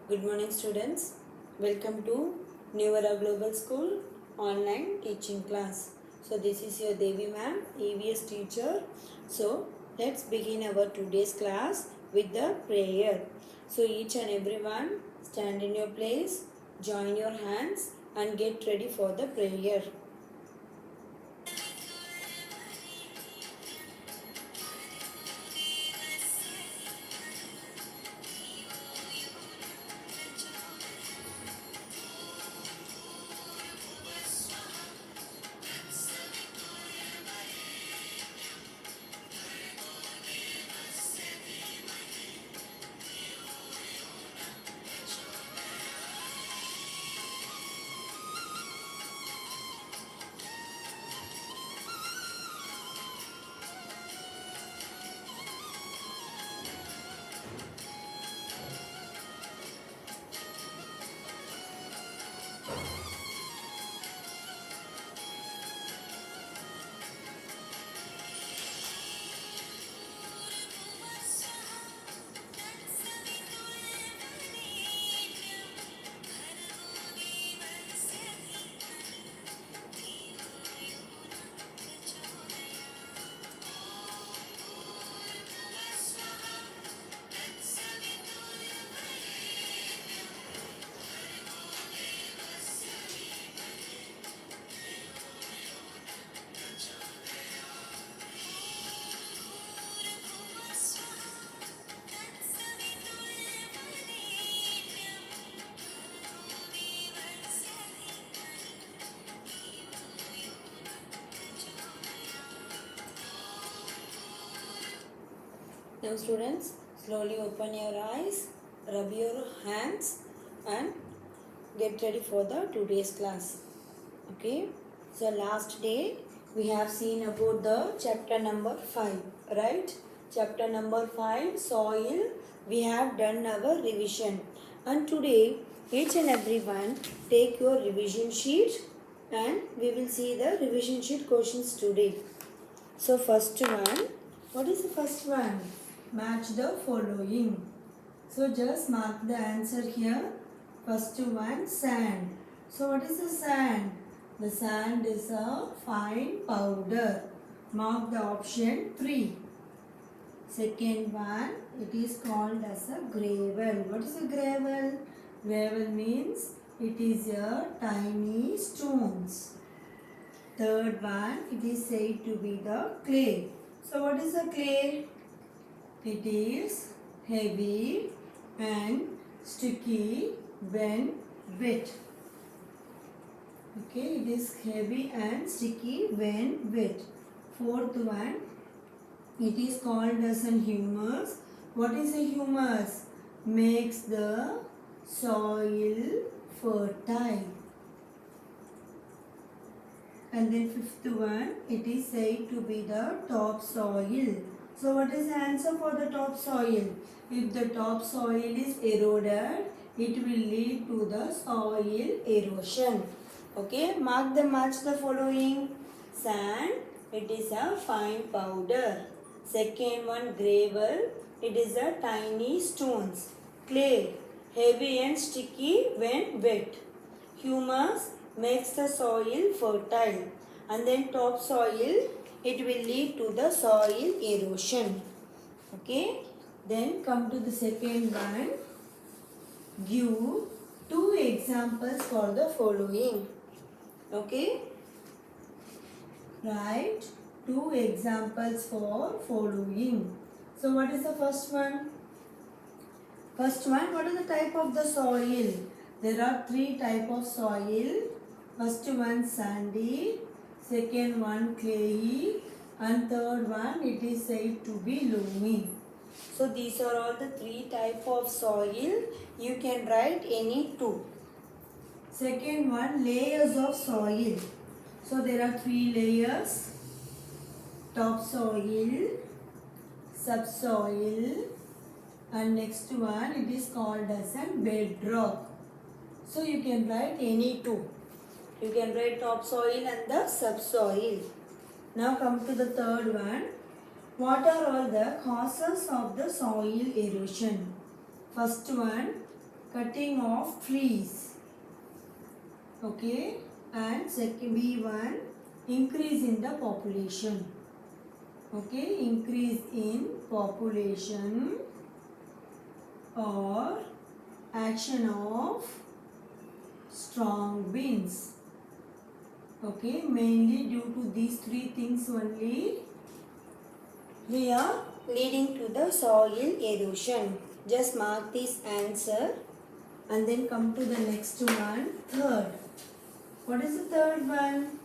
Good morning, students. Welcome to New Era Global School online teaching class. So, this is your Devi ma'am, EVS teacher. So, let's begin our today's class with the prayer. So, each and everyone stand in your place, join your hands, and get ready for the prayer. Now, students, slowly open your eyes, rub your hands, and get ready for the today's class. Okay, so last day we have seen about the chapter number 5, right? Chapter number 5, soil. We have done our revision, and today each and everyone take your revision sheet and we will see the revision sheet questions today. So first one, what is the first one? Match the following. So just mark the answer here. First one, sand. So what is the sand? The sand is a fine powder. Mark the option 3. Second one, it is called as a gravel. What is a gravel? Gravel means it is a tiny stones. Third one, it is said to be the clay. So what is the clay? It is heavy and sticky when wet. Okay, it is heavy and sticky when wet. Fourth one, it is called as an humus. What is a humus? Makes the soil fertile. And then fifth one, it is said to be the topsoil. So what is the answer for the topsoil? If the topsoil is eroded, it will lead to the soil erosion. Okay, mark the match the following. Sand, it is a fine powder. Second one, gravel, it is a tiny stones. Clay, heavy and sticky when wet. Humus makes the soil fertile. And then topsoil, it will lead to the soil erosion. Okay, then come to the second one. Give 2 examples for the following. Okay, write 2 examples for following. So what is the first one? First one, what is the type of the soil? There are 3 type of soil. First one sandy, second one clayey, and third one it is said to be loamy. So these are all the 3 type of soil. You can write any 2. Second one, layers of soil. So there are 3 layers: topsoil, subsoil, and next one it is called as a bedrock. So you can write any 2. You can write topsoil and the subsoil. Now come to the third one. What are all the causes of the soil erosion? First one, cutting of trees. Okay, and second B1, increase in the population. Okay, increase in population or action of strong winds. Okay, mainly due to these three things only we are leading to the soil erosion. Just mark this answer and then come to the next one, third. What is the third one?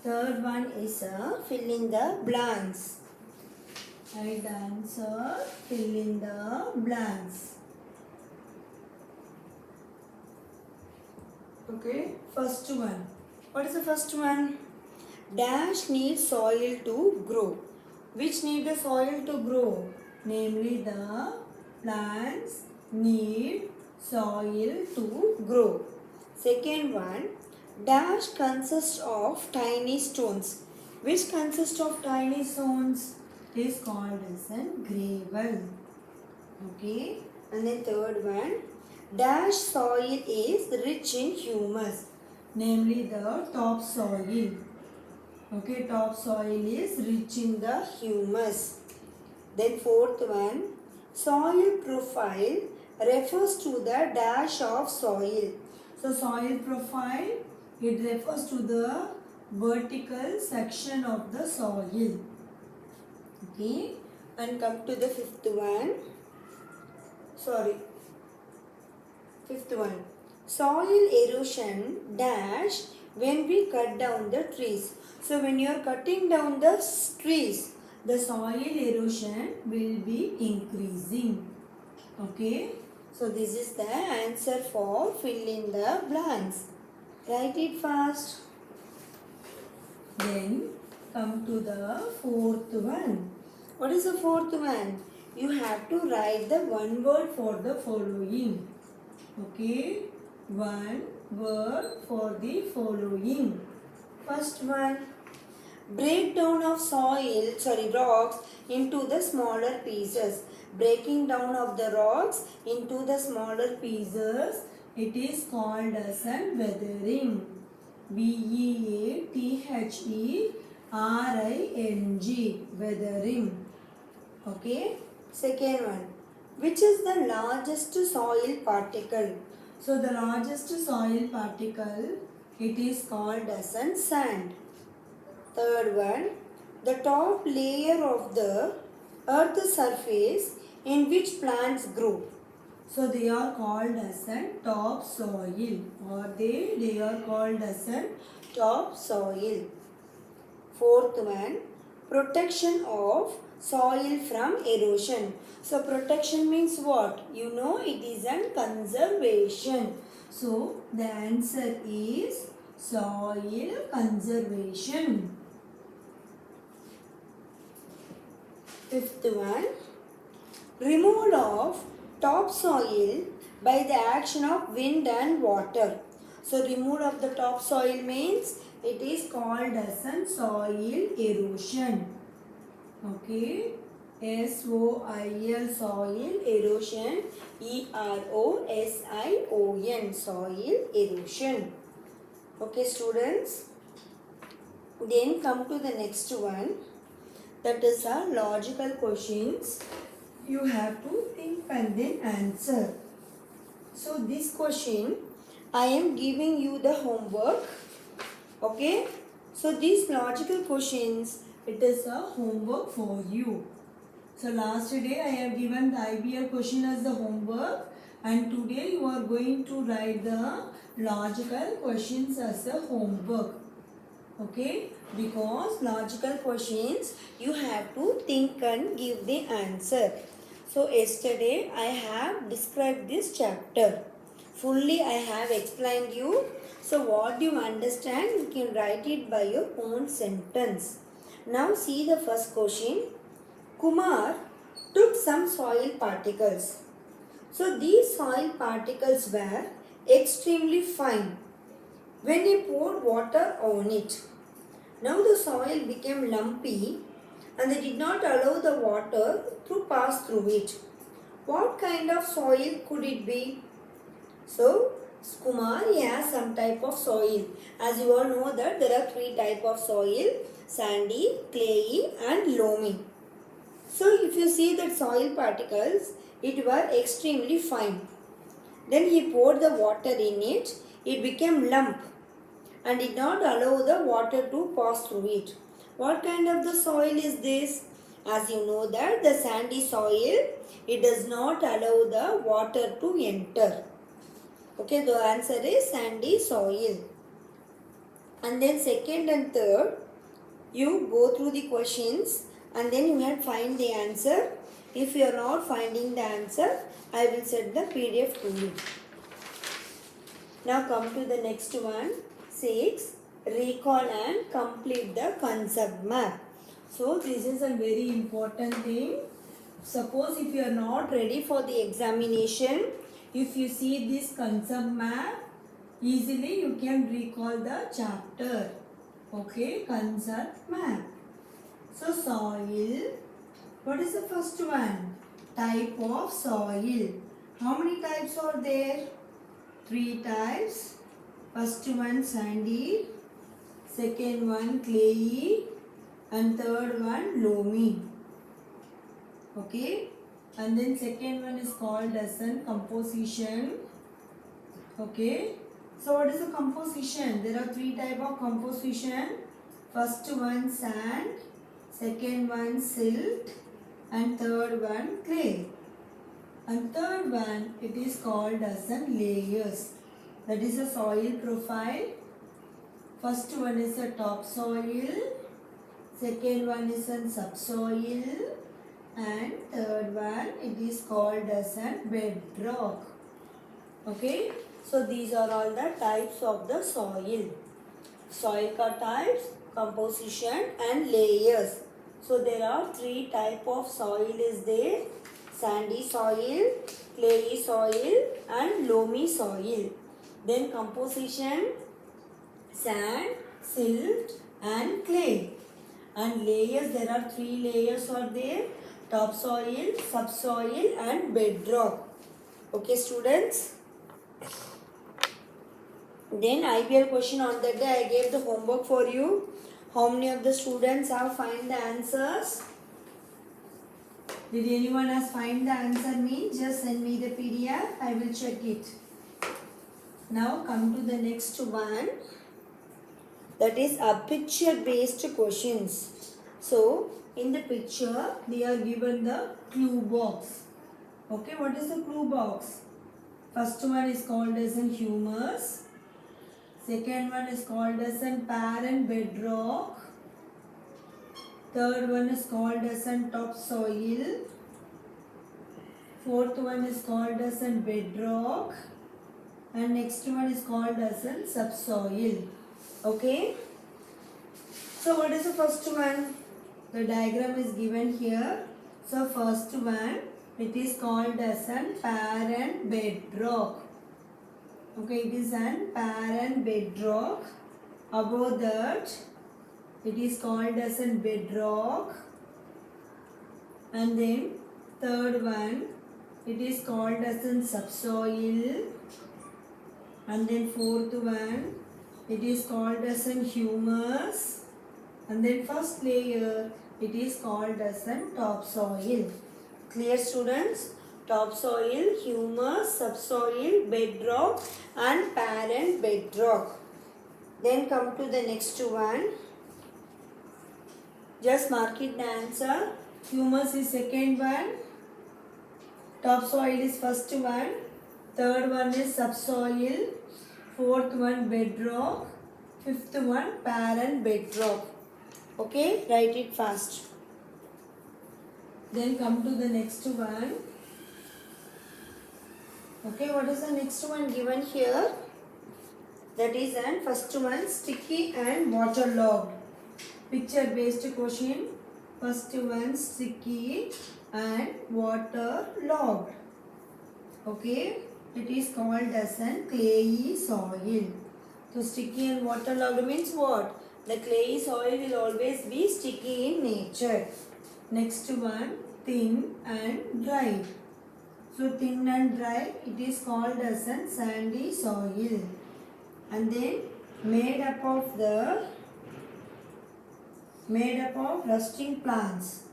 Third one is fill in the blanks. Write the answer, fill in the blanks. Okay, first one. What is the first one? Dash needs soil to grow. Which need the soil to grow? Namely, the plants need soil to grow. Second one, dash consists of tiny stones. Which consists of tiny stones? It is called as a gravel. Okay. And then third one, dash soil is rich in humus. Namely, the topsoil. Okay, topsoil is rich in the humus. Then fourth one, soil profile refers to the dash of soil. So soil profile, it refers to the vertical section of the soil. Okay, and come to the fifth one. Fifth one. Soil erosion dash when we cut down the trees. So when you are cutting down the trees, the soil erosion will be increasing. Okay. So this is the answer for fill in the blanks. Write it fast. Then come to the fourth one. What is the fourth one? You have to write the one word for the following. Okay. One word for the following. First one, breakdown of rocks into the smaller pieces. Breaking down of the rocks into the smaller pieces, it is called as a weathering. weathering, weathering. Okay. Second one, which is the largest soil particle? So the largest soil particle, it is called as sand. Third one, the top layer of the earth's surface in which plants grow. So they are called as top soil, or they are called as top soil. Fourth one, protection of soil from erosion. So protection means what? You know, it is a conservation. So the answer is soil conservation. Fifth one, removal of topsoil by the action of wind and water. So removal of the topsoil means it is called as soil erosion. Okay. SOIL, soil erosion. EROSION, soil erosion. Okay, students. Then come to the next one. That is logical questions. You have to think and then answer. So this question, I am giving you the homework. Okay. So these logical questions, it is a homework for you. So last day I have given the IBL question as the homework, and today you are going to write the logical questions as the homework. Okay, because logical questions you have to think and give the answer. So yesterday I have described this chapter. Fully I have explained you. So what you understand, you can write it by your own sentence. Now see the first question. Kumar took some soil particles. So these soil particles were extremely fine when he poured water on it. Now the soil became lumpy and they did not allow the water to pass through it. What kind of soil could it be? So Kumar, he has some type of soil. As you all know that there are three type of soil: sandy, clayey and loamy. So if you see that soil particles, it were extremely fine. Then he poured the water in it. It became lump and did not allow the water to pass through it. What kind of the soil is this? As you know that the sandy soil, it does not allow the water to enter. Okay, the answer is sandy soil. And then second and third, you go through the questions and then you have find the answer. If you are not finding the answer, I will set the PDF to you. Now come to the next one. 6. Recall and complete the concept map. So this is a very important thing. Suppose if you are not ready for the examination, if you see this concept map, easily you can recall the chapter. Okay, concept map. So soil. What is the first one? Type of soil. How many types are there? 3 types. First one sandy, second one clayey and third one loamy. Okay, and then second one is called as an composition. Okay, so what is the composition? There are 3 type of composition. First one sand, second one silt and third one clay. And third one, it is called as an layers. That is a soil profile. First one is a topsoil, second one is a subsoil and third one it is called as a bedrock. Okay, so these are all the types of the soil. Soil types, composition and layers. So there are 3 type of soil is there: sandy soil, clayey soil and loamy soil. Then composition, sand, silt and clay. And layers, there are 3 layers are there: topsoil, subsoil and bedrock. Okay students. Then IBL question on that day I gave the homework for you. How many of the students have find the answers? Did anyone has find the answer means just send me the PDF. I will check it. Now come to the next one. That is a picture based questions. So in the picture they are given the clue box. Okay, what is the clue box? First one is called as an humus. Second one is called as an parent bedrock. Third one is called as an topsoil. Fourth one is called as an bedrock. And next one is called as an subsoil. Okay. So what is the first one? The diagram is given here. So first one, it is called as an parent bedrock. Okay, it is an parent bedrock. Above that, it is called as an bedrock. And then third one, it is called as an subsoil. And then fourth one, it is called as an humus. And then first layer, it is called as an topsoil. Clear students? Topsoil, humus, subsoil, bedrock and parent bedrock. Then come to the next one. Just mark it the answer. Humus is second one. Topsoil is first one. Third one is subsoil. Fourth one bedrock. Fifth one parent bedrock. Okay, write it fast. Then come to the next one. Okay, what is the next one given here? That is an first one sticky and waterlogged. Picture based question. First one sticky and waterlogged. Okay, it is called as an clayey soil. So sticky and waterlogged means what? The clayey soil will always be sticky in nature. Next one, thin and dry. So thin and dry, it is called as a sandy soil. And then made up of rusting plants.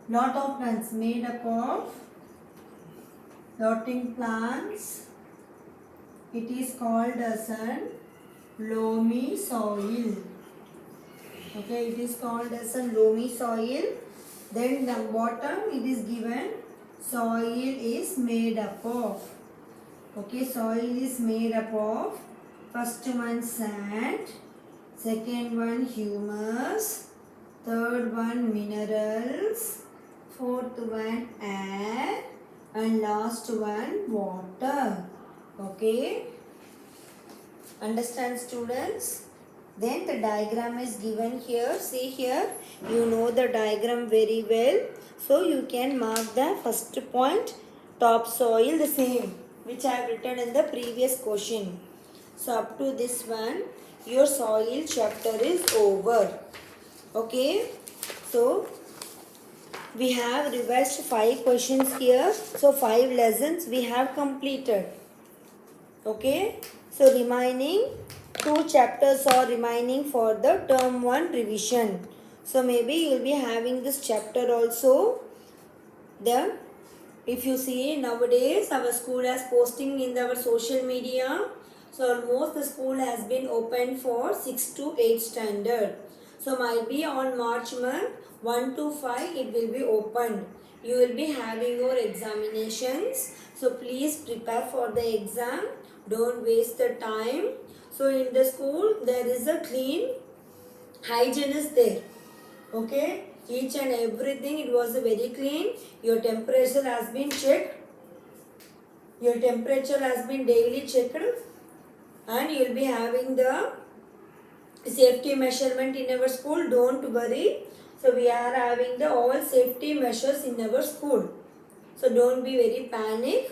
Lot of plants made up of rotting plants. It is called as a loamy soil. Okay, it is called as a loamy soil. Then the bottom it is given soil is made up of. Okay, soil is made up of first one sand, second one humus, third one minerals, fourth one air, and last one water. Okay, understand students? Then the diagram is given here. See here, you know the diagram very well. So you can mark the first point, topsoil, the same which I have written in the previous question. So up to this one, your soil chapter is over. Okay. So we have reversed 5 questions here. So 5 lessons we have completed. Okay. So remaining 2 chapters are remaining for the term 1 revision. So maybe you will be having this chapter also. Then if you see nowadays our school has posting in our social media. So almost the school has been open for 6 to 8 standard. So might be on March month 1 to 5 it will be opened. You will be having your examinations. So please prepare for the exam. Don't waste the time. So in the school there is a clean hygiene is there. Okay. Each and everything it was very clean. Your temperature has been checked. Your temperature has been daily checked. And you will be having the safety measurement in our school. Don't worry. So we are having the all safety measures in our school. So don't be very panic.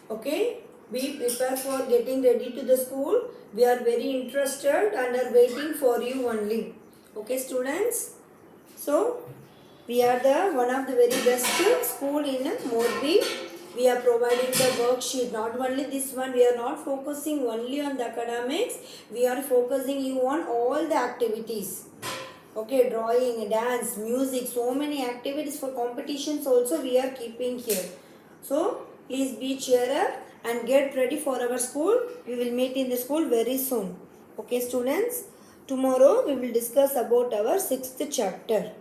Okay. Be prepared for getting ready to the school. We are very interested and are waiting for you only. Okay students. So we are the one of the very best school in Morbi. We are providing the worksheet. Not only this one, we are not focusing only on the academics. We are focusing you on all the activities. Okay, drawing, dance, music, so many activities for competitions also we are keeping here. So please be cheer up and get ready for our school. We will meet in the school very soon. Okay students, tomorrow we will discuss about our 6th chapter.